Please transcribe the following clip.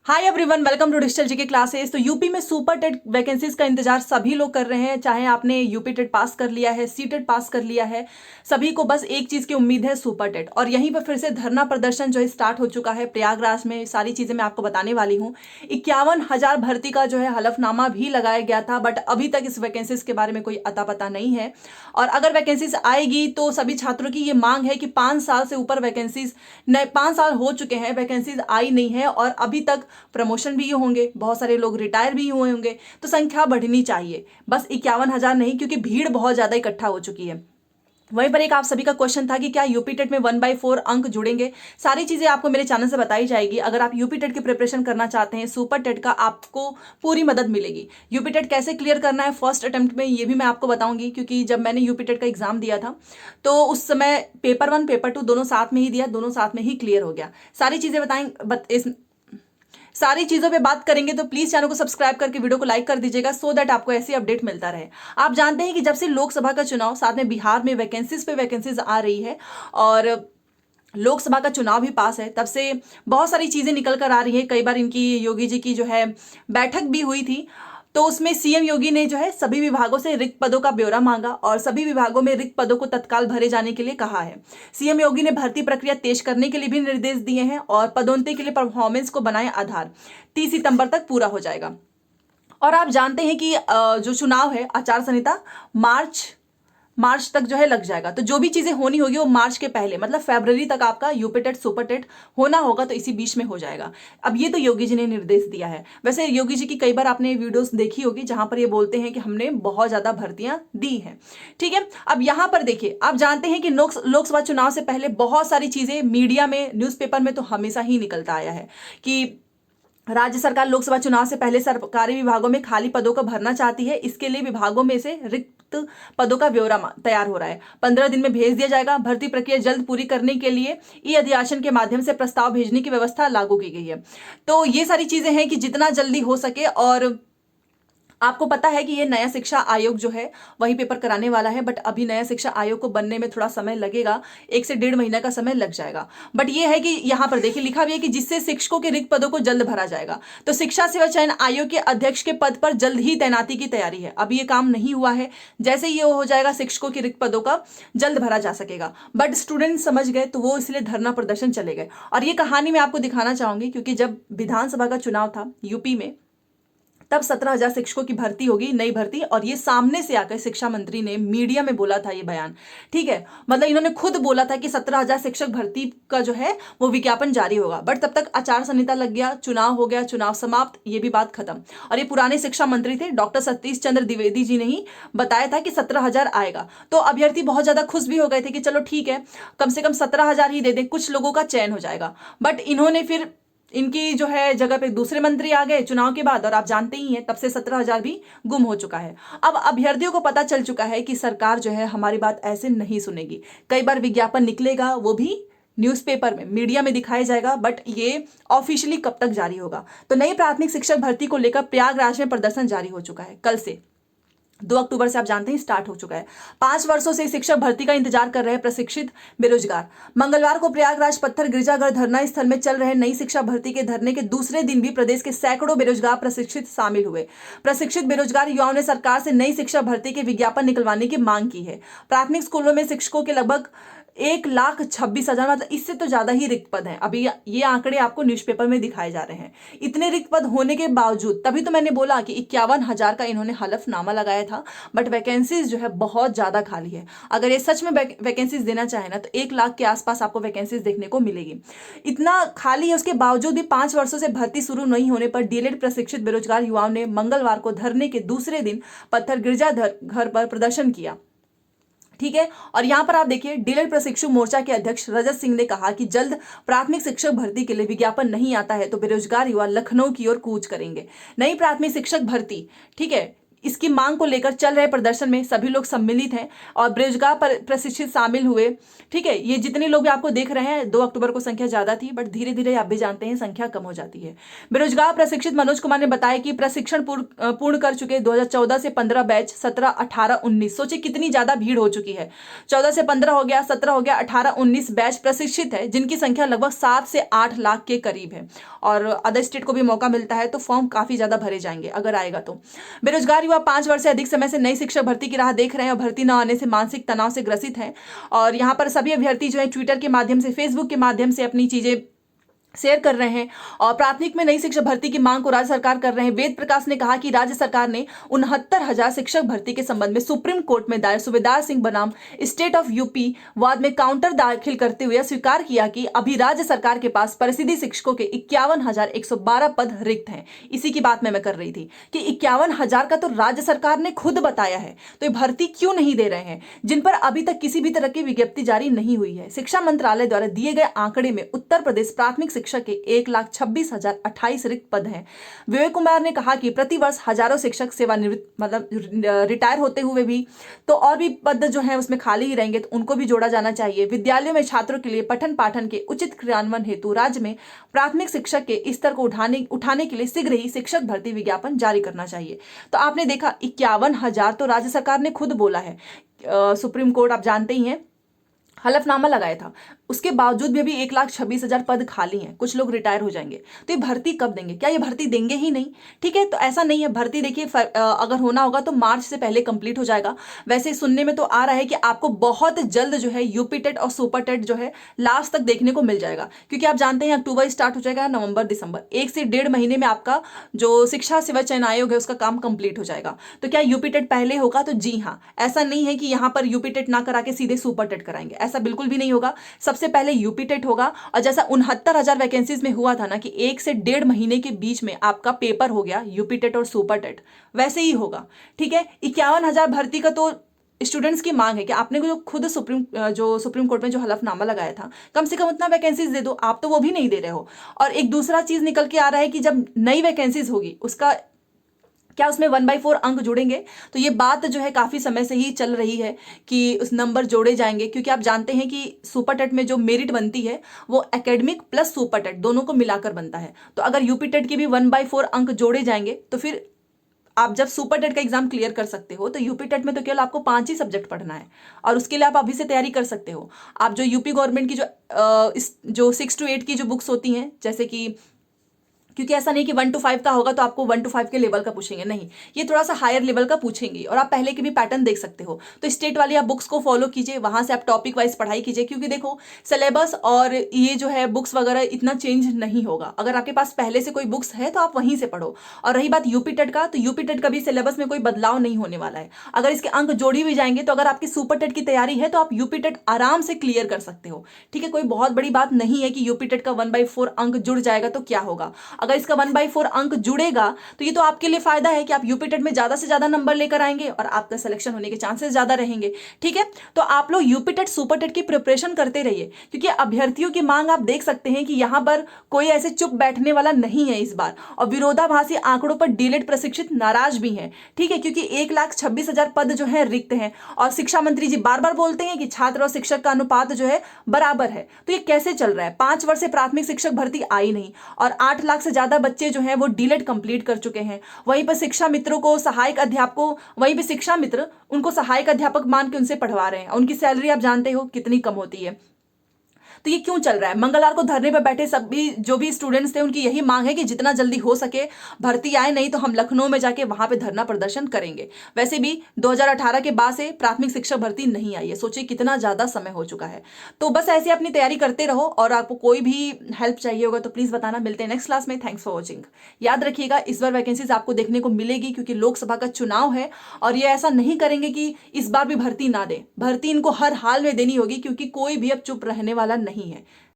Hi everyone, welcome to digital GK classes. तो यूपी में super TET vacancies का इंतजार सभी लोग कर रहे हैं, चाहे आपने यूपी टेट पास कर लिया है, सी टेट पास कर लिया है, सभी को बस एक चीज की उम्मीद है, सुपर टेट। और यहीं पर फिर से धरना प्रदर्शन जो है स्टार्ट हो चुका है प्रयागराज में। सारी चीजें मैं आपको बताने वाली हूँ। 51,000 भर्ती का जो है हलफनामा भी लगाया गया था, बट अभी तक इस वैकेंसीज के बारे में कोई अता पता नहीं है। और अगर वैकेंसीज आएगी तो सभी छात्रों की ये मांग है कि 5 साल से ऊपर वैकेंसीज, 5 साल हो चुके हैं, वैकेंसीज आई नहीं है और अभी तक प्रमोशन भी होंगे, बहुत सारे लोग रिटायर भी हुए होंगे, तो संख्या बढ़नी चाहिए, बस 51,000 नहीं, क्योंकि भीड़ बहुत ज्यादा इकट्ठा हो चुकी है। वहीं पर एक आप सभी का क्वेश्चन था कि क्या यूपी टेट में 1/4 अंक जुड़ेंगे। सारी चीजें आपको मेरे चैनल से बताई जाएगी। अगर आप यूपी टेट की प्रिपरेशन करना चाहते हैं, सुपर टेट का आपको पूरी मदद मिलेगी। यूपी टेट कैसे क्लियर करना है फर्स्ट अटेम्प्ट में, ये भी मैं आपको बताऊंगी, क्योंकि जब मैंने यूपी टेट का एग्जाम दिया था तो उस समय पेपर 1 पेपर 2 दोनों साथ में ही दिया, दोनों साथ में ही क्लियर हो गया। सारी चीजें सारी चीजों पे बात करेंगे, तो प्लीज चैनल को सब्सक्राइब करके वीडियो को लाइक कर दीजिएगा, सो दैट आपको ऐसी अपडेट मिलता रहे। आप जानते हैं कि जब से लोकसभा का चुनाव, साथ में बिहार में वैकेंसीज पे वैकेंसीज आ रही है और लोकसभा का चुनाव भी पास है, तब से बहुत सारी चीजें निकल कर आ रही है। कई बार इनकी योगी जी की जो है बैठक भी हुई थी, तो उसमें सीएम योगी ने जो है सभी विभागों से रिक्त पदों का ब्यौरा मांगा और सभी विभागों में रिक्त पदों को तत्काल भरे जाने के लिए कहा है। सीएम योगी ने भर्ती प्रक्रिया तेज करने के लिए भी निर्देश दिए हैं और पदोन्नति के लिए परफॉर्मेंस को बनाए आधार। 30 सितंबर तक पूरा हो जाएगा। और आप जानते हैं कि जो चुनाव है, आचार संहिता मार्च तक जो है लग जाएगा, तो जो भी चीजें होनी होगी वो मार्च के पहले, मतलब फरवरी तक आपका यूपी टेट सुपर टेट होना होगा, तो इसी बीच में हो जाएगा। अब ये तो योगी जी ने निर्देश दिया है। वैसे योगी जी की कई बार आपने वीडियोस देखी होगी जहां पर ये बोलते हैं कि हमने बहुत ज्यादा भर्तियां दी हैं। ठीक है, अब यहां पर देखिए, आप जानते हैं कि लोकसभा चुनाव से पहले बहुत सारी चीजें मीडिया में, न्यूज़पेपर में तो हमेशा ही निकलता आया है कि राज्य सरकार लोकसभा चुनाव से पहले सरकारी विभागों में खाली पदों को भरना चाहती है। इसके लिए विभागों में से रिक्त पदों का ब्यौरा तैयार हो रहा है, 15 दिन में भेज दिया जाएगा। भर्ती प्रक्रिया जल्द पूरी करने के लिए ई अधियाचन के माध्यम से प्रस्ताव भेजने की व्यवस्था लागू की गई है। तो ये सारी चीजें हैं कि जितना जल्दी हो सके। और आपको पता है कि ये नया शिक्षा आयोग जो है वही पेपर कराने वाला है, बट अभी नया शिक्षा आयोग को बनने में थोड़ा समय लगेगा, 1 से 1.5 महीना का समय लग जाएगा। बट ये है कि यहाँ पर देखिए लिखा भी है कि जिससे शिक्षकों के रिक्त पदों को जल्द भरा जाएगा। तो शिक्षा सेवा चयन आयोग के अध्यक्ष के पद पर जल्द ही तैनाती की तैयारी है। अभी ये काम नहीं हुआ है, जैसे ये हो जाएगा शिक्षकों के रिक्त पदों का जल्द भरा जा सकेगा। बट स्टूडेंट समझ गए तो वो इसलिए धरना प्रदर्शन चले गए। और ये कहानी मैं आपको दिखाना चाहूंगी, क्योंकि जब विधानसभा का चुनाव था यूपी में, तब 17,000 शिक्षकों की भर्ती होगी, नई भर्ती। और ये सामने से आकर शिक्षा मंत्री ने मीडिया में बोला था ये बयान। ठीक है, मतलब इन्होंने खुद बोला था कि 17,000 शिक्षक भर्ती का जो है वो विज्ञापन जारी होगा। बट तब तक आचार संहिता लग गया, चुनाव हो गया, चुनाव समाप्त, ये भी बात खत्म। और ये पुराने शिक्षा मंत्री थे, डॉक्टर सतीश चंद्र द्विवेदी जी ने ही बताया था कि 17,000 आएगा। तो अभ्यर्थी बहुत ज्यादा खुश भी हो गए थे कि चलो ठीक है, कम से कम 17,000 ही दे दें, कुछ लोगों का चयन हो जाएगा। बट इन्होंने फिर, इनकी जो है जगह पे दूसरे मंत्री आ गए चुनाव के बाद, और आप जानते ही हैं तब से 17,000 भी गुम हो चुका है। अब अभ्यर्थियों को पता चल चुका है कि सरकार जो है हमारी बात ऐसे नहीं सुनेगी। कई बार विज्ञापन निकलेगा, वो भी न्यूज़पेपर में, मीडिया में दिखाया जाएगा, बट ये ऑफिशियली कब तक जारी होगा। तो नई प्राथमिक शिक्षक भर्ती को लेकर प्रयागराज में प्रदर्शन जारी हो चुका है। कल से 2 अक्टूबर से आप जानते हैं स्टार्ट हो चुका है। 5 वर्षों से शिक्षक भर्ती का इंतजार कर रहे प्रशिक्षित बेरोजगार। मंगलवार को प्रयागराज पत्थर गिरजाघर धरना स्थल में चल रहे नई शिक्षा भर्ती के धरने के दूसरे दिन भी प्रदेश के सैकड़ों बेरोजगार प्रशिक्षित शामिल हुए। प्रशिक्षित बेरोजगार युवाओं ने सरकार से नई शिक्षा भर्ती के विज्ञापन निकलवाने की मांग की है। प्राथमिक स्कूलों में शिक्षकों के लगभग 1,26,000, मतलब इससे तो ज्यादा ही रिक्त पद हैं। अभी ये आंकड़े आपको न्यूज़पेपर में दिखाए जा रहे हैं। इतने रिक्त पद होने के बावजूद, तभी तो मैंने बोला कि 51,000 का इन्होंने हलफनामा लगाया था, बट वैकेंसीज जो है बहुत ज्यादा खाली है। अगर ये सच में वैकेंसीज देना चाहे ना, तो 1 लाख के आसपास आपको वैकेंसीज देखने को मिलेगी। इतना खाली है, उसके बावजूद भी 5 वर्षों से भर्ती शुरू नहीं होने पर डीएलएड प्रशिक्षित बेरोजगार युवाओं ने मंगलवार को धरने के दूसरे दिन पत्थर गिरजाघर पर प्रदर्शन किया। ठीक है, और यहां पर आप देखिए, डीएलएड प्रशिक्षु मोर्चा के अध्यक्ष रजत सिंह ने कहा कि जल्द प्राथमिक शिक्षक भर्ती के लिए विज्ञापन नहीं आता है तो बेरोजगार युवा लखनऊ की ओर कूच करेंगे। नई प्राथमिक शिक्षक भर्ती, ठीक है, इसकी मांग को लेकर चल रहे प्रदर्शन में सभी लोग सम्मिलित हैं और बेरोजगार प्रशिक्षित शामिल हुए। ठीक है, ये जितने लोग भी आपको देख रहे हैं, 2 अक्टूबर को संख्या ज्यादा थी, बट धीरे धीरे आप भी जानते हैं संख्या कम हो जाती है। बेरोजगार प्रशिक्षित मनोज कुमार ने बताया कि प्रशिक्षण पूर्ण कर चुके 2014 से 15 बैच, 17, 18, 19, सोचिए कितनी ज्यादा भीड़ हो चुकी है। 14 से 15 हो गया, 17 हो गया, 18, 19 बैच प्रशिक्षित है, जिनकी संख्या लगभग 7 से 8 लाख के करीब है। और अदर स्टेट को भी मौका मिलता है तो फॉर्म काफी ज्यादा भरे जाएंगे अगर आएगा तो। बेरोजगार युवा 5 वर्ष से अधिक समय से नई शिक्षक भर्ती की राह देख रहे हैं और भर्ती न आने से मानसिक तनाव से ग्रसित हैं। और यहाँ पर सभी अभ्यर्थी जो है ट्विटर के माध्यम से, फेसबुक के माध्यम से अपनी चीजें शेयर कर रहे हैं और प्राथमिक में नई शिक्षक भर्ती की मांग को राज्य सरकार कर रहे हैं। वेद प्रकाश ने कहा कि राज्य सरकार ने 69,000 शिक्षक भर्ती के संबंध में सुप्रीम कोर्ट में दायर सूबेदार सिंह बनाम स्टेट ऑफ यूपी वाद में काउंटर दाखिल करते हुए स्वीकार किया कि अभी राज्य सरकार के पास परिसिद्धि शिक्षकों के 51,112 पद रिक्त हैं। इसी की बात मैं कर रही थी कि 51,000 का तो राज्य सरकार ने खुद बताया है, तो ये भर्ती क्यों नहीं दे रहे हैं, जिन पर अभी तक किसी भी तरह की विज्ञप्ति जारी नहीं हुई है। शिक्षा मंत्रालय द्वारा दिए गए आंकड़े में उत्तर प्रदेश प्राथमिक शिक्षक के 1,26,028 रिक्त पद हैं। विवेक कुमार ने कहा कि प्रतिवर्ष हजारों शिक्षक सेवानिवृत्त मतलब रिटायर होते हुए भी तो और भी पद जो है उसमें खाली ही रहेंगे, तो उनको भी जोड़ा जाना चाहिए। विद्यालयों में छात्रों के लिए पठन पाठन के उचित क्रियान्वयन हेतु राज्य में प्राथमिक शिक्षक के स्तर को उठाने के लिए शीघ्र ही शिक्षक भर्ती विज्ञापन जारी करना चाहिए। तो आपने देखा 51,000 तो राज्य सरकार ने खुद बोला है। सुप्रीम कोर्ट आप जानते ही हैं हलफनामा लगाया था, उसके बावजूद भी अभी 1,26,000 पद खाली हैं। कुछ लोग रिटायर हो जाएंगे, तो ये भर्ती कब देंगे? क्या ये भर्ती देंगे ही नहीं? ठीक है, तो ऐसा नहीं है। भर्ती देखिए अगर होना होगा तो मार्च से पहले कंप्लीट हो जाएगा। वैसे सुनने में तो आ रहा है कि आपको बहुत जल्द जो है यूपी टेट और सुपर टेट जो है लास्ट तक देखने को मिल जाएगा, क्योंकि आप जानते हैं अक्टूबर स्टार्ट हो जाएगा, नवंबर दिसंबर 1 से 1.5 महीने में आपका जो शिक्षा सेवा चयन आयोग है उसका काम कंप्लीट हो जाएगा। तो क्या यूपी टेट पहले होगा? तो जी हाँ, ऐसा नहीं है कि यहाँ पर यूपी टेट ना करा के सीधे सुपर टेट कराएंगे, ऐसा बिल्कुल भी नहीं होगा। सबसे पहले यूपी टेट होगा और जैसा 69,000 वैकेंसीज में हुआ था ना कि 1 से 1.5 महीने के बीच में आपका पेपर हो गया यूपी टेट और सुपर टेट, वैसे ही होगा। ठीक है, 51,000 भर्ती का तो स्टूडेंट्स की मांग है कि आपने जो खुद सुप्रीम कोर्ट में जो हलफनामा लगाया था, कम से कम उतना वैकेंसीज दे दो। आप तो वो भी नहीं दे रहे हो। और एक दूसरा चीज निकल के आ रहा है कि जब नई वैकेंसीज होगी उसका क्या उसमें 1/4 अंक जुड़ेंगे? तो ये बात जो है काफी समय से ही चल रही है कि उस नंबर जोड़े जाएंगे, क्योंकि आप जानते हैं कि सुपर टेट में जो मेरिट बनती है वो एकेडमिक प्लस सुपर टेट दोनों को मिलाकर बनता है। तो अगर यूपी टेट के भी 1/4 अंक जोड़े जाएंगे तो फिर आप जब सुपर टेट का एग्जाम क्लियर कर सकते हो, तो यूपी टेट में तो केवल आपको 5 ही सब्जेक्ट पढ़ना है और उसके लिए आप अभी से तैयारी कर सकते हो। आप जो यूपी गवर्नमेंट की जो 6 to 8 की जो बुक्स होती हैं, जैसे कि क्योंकि ऐसा नहीं कि 1 to 5 का होगा तो आपको 1 to 5 के लेवल का पूछेंगे, नहीं, ये थोड़ा सा हायर लेवल का पूछेंगे और आप पहले के भी पैटर्न देख सकते हो। तो स्टेट वाली आप बुक्स को फॉलो कीजिए, वहां से आप टॉपिक वाइज पढ़ाई कीजिए, क्योंकि देखो सिलेबस और ये जो है बुक्स वगैरह इतना चेंज नहीं होगा। अगर आपके पास पहले से कोई बुक्स है तो आप वहीं से पढ़ो। और रही बात यूपी टेट का, तो यूपी टेट का भी सिलेबस में कोई बदलाव नहीं होने वाला है। अगर इसके अंक जोड़ी भी जाएंगे तो अगर आपकी सुपर टेट की तैयारी है तो आप यूपी टेट आराम से क्लियर कर सकते हो। ठीक है, कोई बहुत बड़ी बात नहीं है कि यूपी टेट का 1/4 अंक जुड़ जाएगा तो क्या होगा। अगर इसका 1/4 अंक जुड़ेगा तो ये तो आपके लिए फायदा है कि आप यूपी टेट में ज्यादा से ज्यादा नंबर लेकर आएंगे और आपका सिलेक्शन होने के चांसेस ज्यादा रहेंगे। ठीक है, तो आप लोग यूपी टेट सुपर टेट की प्रिपरेशन करते रहिए, क्योंकि अभ्यर्थियों की मांग आप देख सकते हैं कि यहां पर कोई ऐसे चुप बैठने वाला नहीं है इस बार। और विरोधाभासी आंकड़ों पर डीलेड प्रशिक्षित नाराज भी हैं। ठीक है, क्योंकि 1,26,000 पद जो है रिक्त हैं और शिक्षा मंत्री जी बार बार बोलते हैं कि छात्र और शिक्षक का अनुपात जो है बराबर है। तो ये कैसे चल रहा है? 5 वर्ष से प्राथमिक शिक्षक भर्ती आई नहीं और 8 लाख से ज्यादा बच्चे जो है वो डीलेट कंप्लीट कर चुके हैं। वहीं पर शिक्षा मित्रों को सहायक अध्यापकों वहीं पे शिक्षा मित्र उनको सहायक अध्यापक मान के उनसे पढ़वा रहे हैं। उनकी सैलरी आप जानते हो कितनी कम होती है। तो ये क्यों चल रहा है? मंगलवार को धरने पर बैठे सभी जो भी स्टूडेंट्स थे उनकी यही मांग है कि जितना जल्दी हो सके भर्ती आए, नहीं तो हम लखनऊ में जाके वहां पे धरना प्रदर्शन करेंगे। वैसे भी 2018 के बाद से प्राथमिक शिक्षक भर्ती नहीं आई है, सोचिए कितना ज्यादा समय हो चुका है। तो बस ऐसे अपनी तैयारी करते रहो और आपको कोई भी हेल्प चाहिए होगा तो प्लीज बताना। मिलते हैं नेक्स्ट क्लास में। Thanks for watching. याद रखिएगा इस बार वैकेंसीज आपको देखने को मिलेगी, क्योंकि लोकसभा का चुनाव है और ये ऐसा नहीं करेंगे कि इस बार भी भर्ती ना दे। भर्ती इनको हर हाल में देनी होगी, क्योंकि कोई भी अब चुप रहने वाला नहीं है।